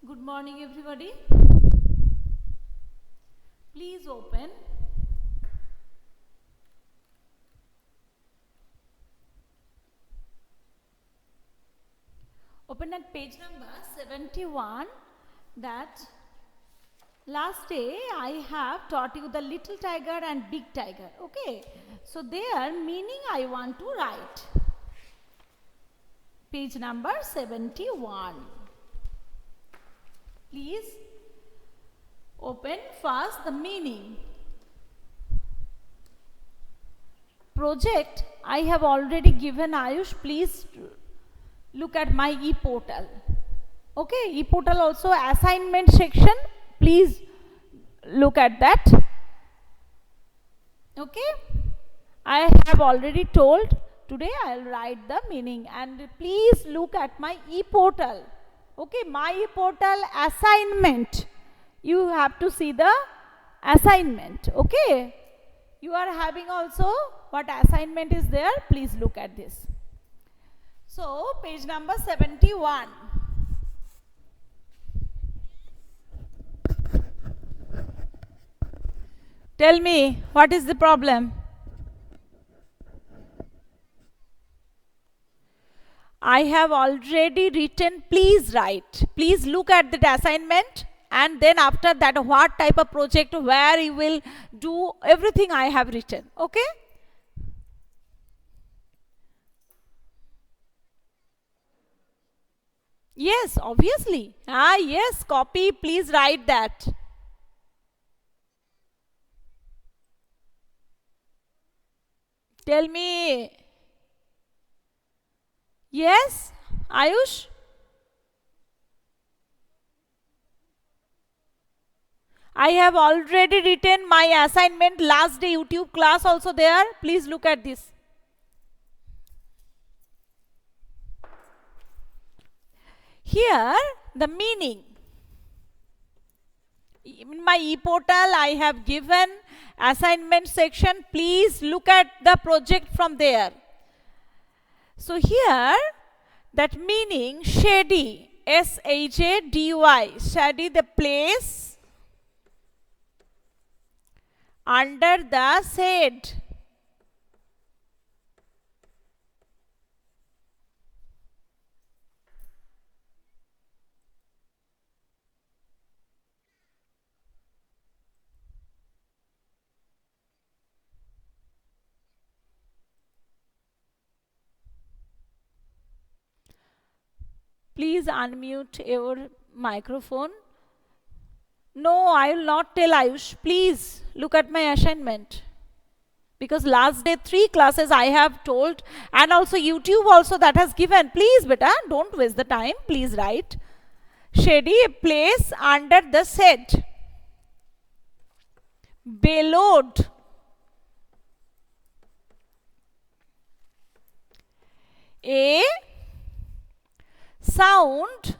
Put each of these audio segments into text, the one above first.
Good morning, everybody. Please open at page number 71. That last day I have taught you the little tiger and big tiger. Okay, so their meaning I want to write. Page number 71. Please open first the meaning. Project I have already given Ayush. Please look at my e-portal. Okay, e-portal also assignment section. Please look at that. Okay, I have already told. Today I will write the meaning, and please look at my e-portal. Okay, my e-portal assignment. You have to see the assignment. Okay, you are having also what assignment is there. Please look at this. So, page number 71. Tell me, what is the problem? I have already written, please write. Please look at the assignment, and then after that, what type of project, where you will do, everything I have written. Okay? Yes, obviously. Yes, copy, please write that. Tell me. Yes, Ayush? I have already written my assignment last day YouTube class also there. Please look at this. Here, the meaning. In my e-portal, I have given assignment section. Please look at the project from there. So here, that meaning, shady, S-H-A-D-Y, shady, the place under the shade. Please unmute your microphone. No, I will not tell Ayush. Please look at my assignment. Because last day 3 classes I have told, and also YouTube also that has given. Please beta, don't waste the time. Please write. Shady place under the shed. Bellowed. A sound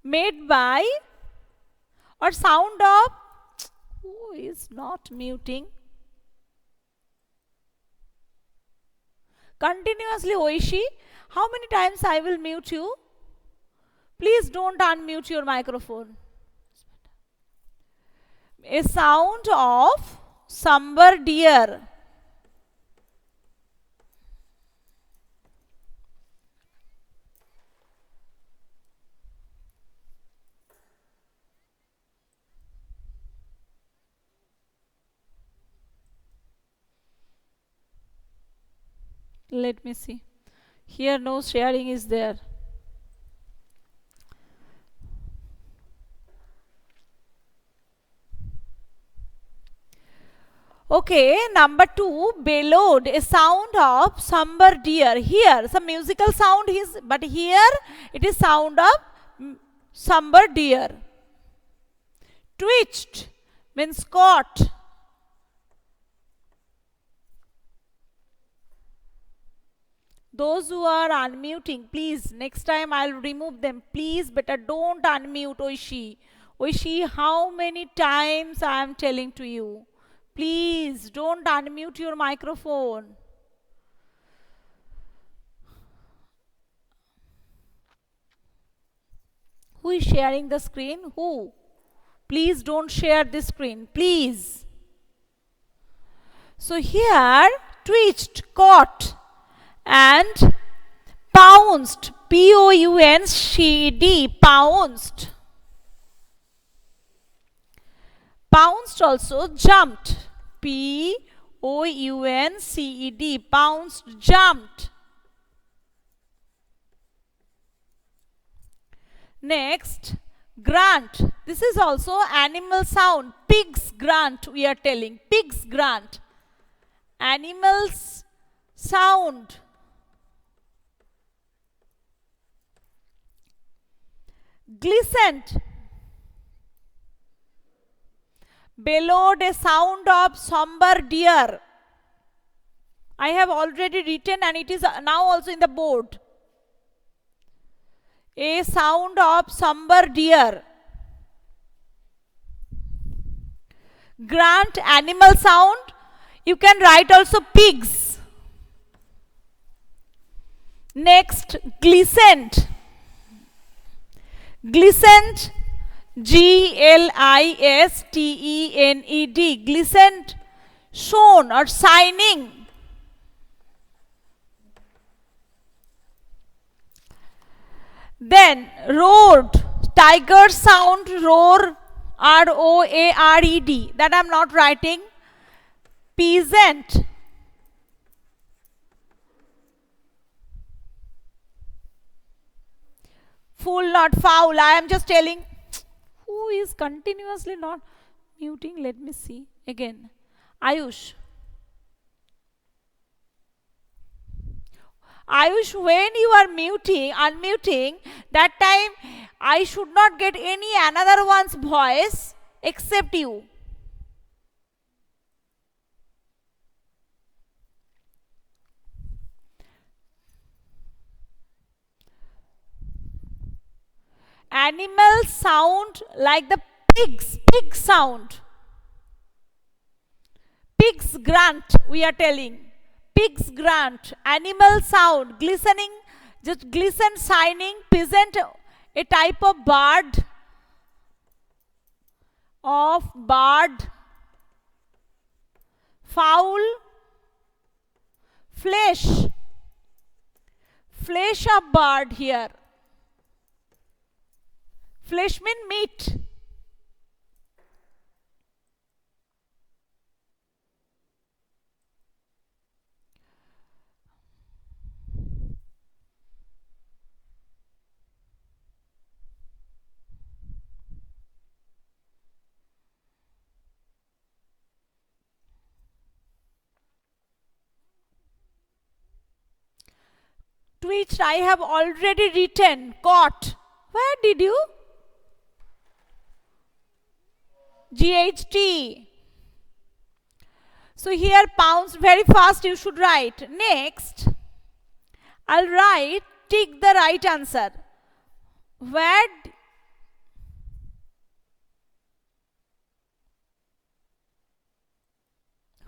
made by or sound of, who is not muting? Continuously, Oishi. How many times I will mute you? Please don't unmute your microphone. A sound of somber deer. Let me see. Here no sharing is there. Okay, number 2, bellowed, a sound of somber deer. Here, some musical sound is, but here it is sound of somber deer. Twitched means caught. Those who are unmuting, please, next time I'll remove them. Please, better don't unmute, Oishi. Oishi, how many times I am telling to you? Please, don't unmute your microphone. Who is sharing the screen? Who? Please don't share the screen. Please. So here, twitched, caught, and pounced. P-O-U-N-C-E-D. Pounced. Pounced also jumped. P-O-U-N-C-E-D. Pounced, jumped. Next, grunt. This is also animal sound. Pig's grunt, we are telling. Pig's grunt. Animals sound. Glistened. Bellowed a sound of somber deer. I have already written and it is now also in the board. A sound of somber deer. Grunt, animal sound. You can write also pigs. Next, glistened. Glistened, G-L-I-S-T-E-N-E-D. Glistened, shone or shining. Then, roared. Tiger sound, roar, R-O-A-R-E-D. That I am not writing. Peasant. Fool, not foul. I am just telling. Who is continuously not muting? Let me see again. Ayush. Ayush, when you are unmuting, that time I should not get any another one's voice except you. Animals sound like the pig sound. Pig's grunt, we are telling. Pig's grunt, animal sound, glistening, just glisten, shining, peasant, a type of bird, fowl, flesh of bird here. Flesh mean meat. Twitched, I have already written. Caught. Where did you? GHT. So here pounced, very fast you should write. Next, I'll write, tick the right answer. Where?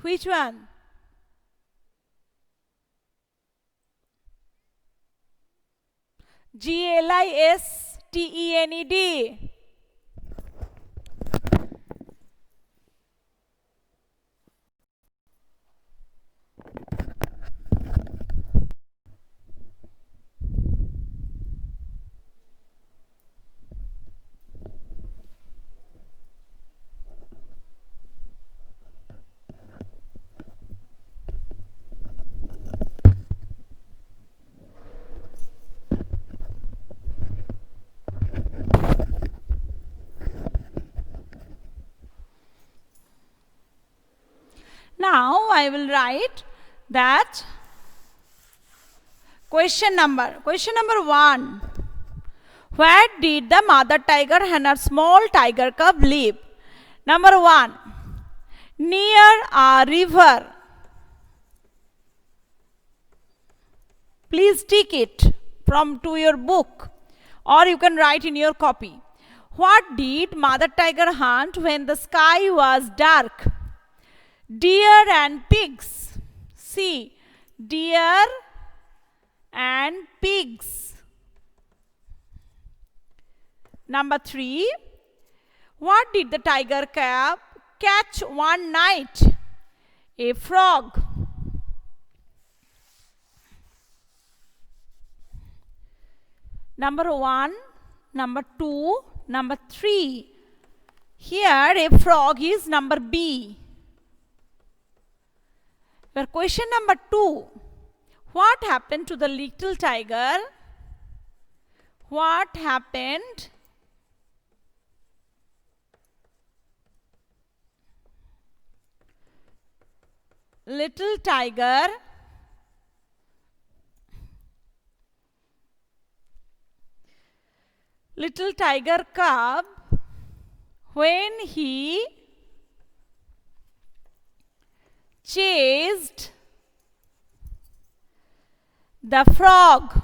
Which one? G-L-I-S-T-E-N-E-D. Now I will write that question number 1. Where did the mother tiger and her small tiger cub live? Number 1, near a river. Please tick it from to your book or you can write in your copy. What did mother tiger hunt when the sky was dark? Deer and pigs. See, deer and pigs. Number 3. What did the tiger cub catch one night? A frog. Number 1, number 2, number 3. Here a frog is number B. Your question number 2. What happened to the little tiger? What happened? Little tiger cub when he chased the frog.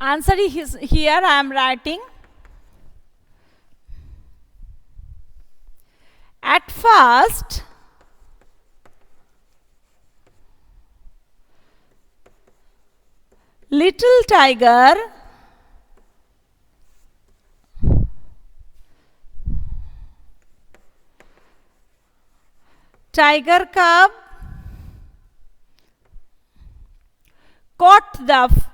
Answer is here I am writing. At first, little tiger cub caught the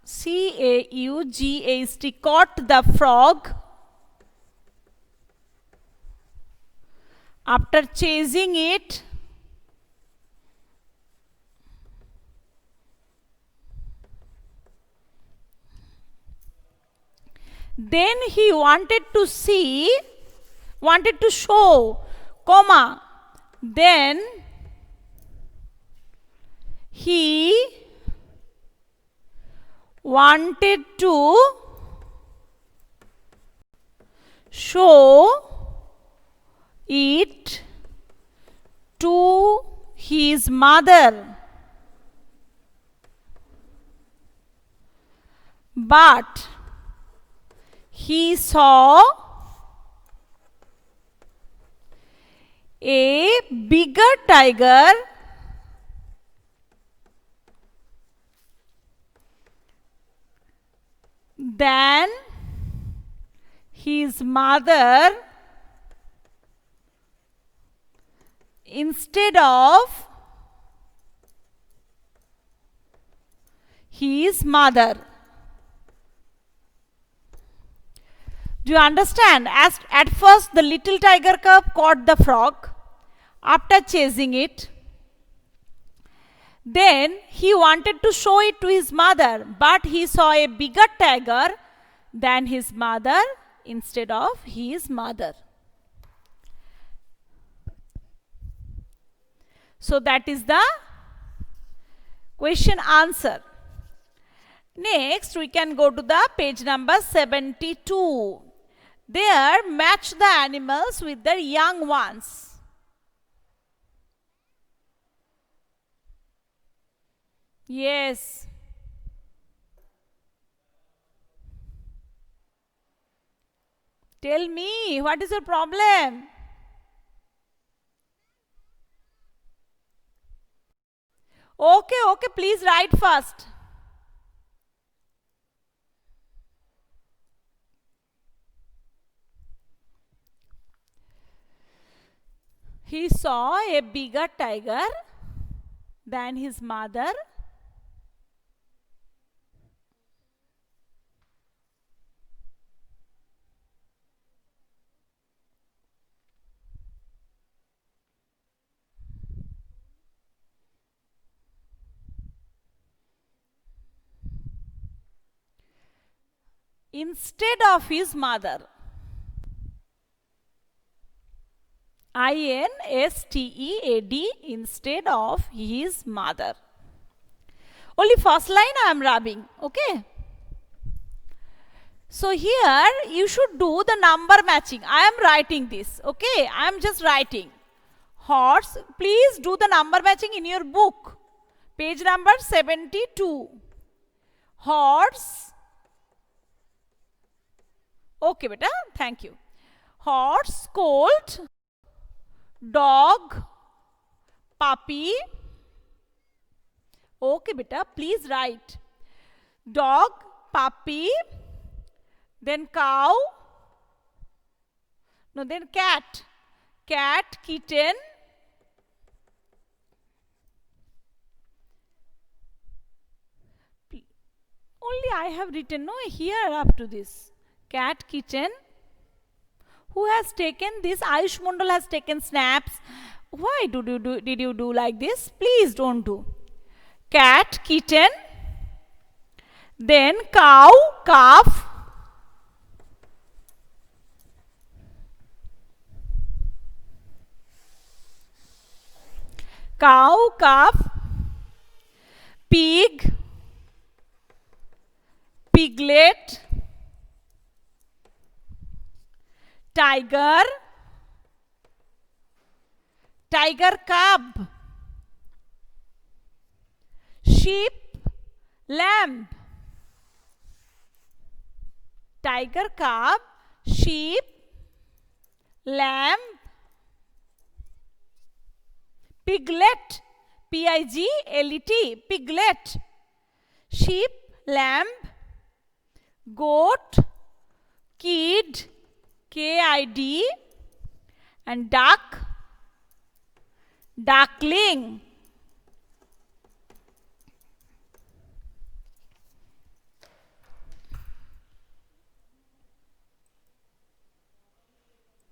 C-A-U-G-A-S-T, caught the frog after chasing it. Then he wanted to show, comma, then he wanted to show it to his mother, but he saw a bigger tiger than his mother. Instead of his mother. Do you understand? As at first the little tiger cub caught the frog after chasing it. Then he wanted to show it to his mother, but he saw a bigger tiger than his mother instead of his mother. So that is the question answer. Next, we can go to the page number 72. There, match the animals with their young ones. Yes. Tell me, what is your problem? Okay, please write first. He saw a bigger tiger than his mother. Instead of his mother. I-N-S-T-E-A-D, instead of his mother. Only first line I am rubbing, okay? So here you should do the number matching. I am writing this, okay? I am just writing. Horse, please do the number matching in your book. Page number 72. horse. Okay beta, thank you. Horse, colt, dog, puppy. Okay beta, please write. Dog, puppy, then cow, no, then cat. Cat, kitten, only I have written no here up to this. Cat, kitten. Who has taken this? Ayush Mondal has taken snaps. Why did you do like this? Please don't do. Cat, kitten, then cow, calf, cow, calf, pig, piglet, tiger, tiger cub, sheep, lamb, tiger cub, sheep, lamb, piglet, P-I-G-L-E-T, piglet, sheep, lamb, goat, kid, K-I-D, and duck, duckling.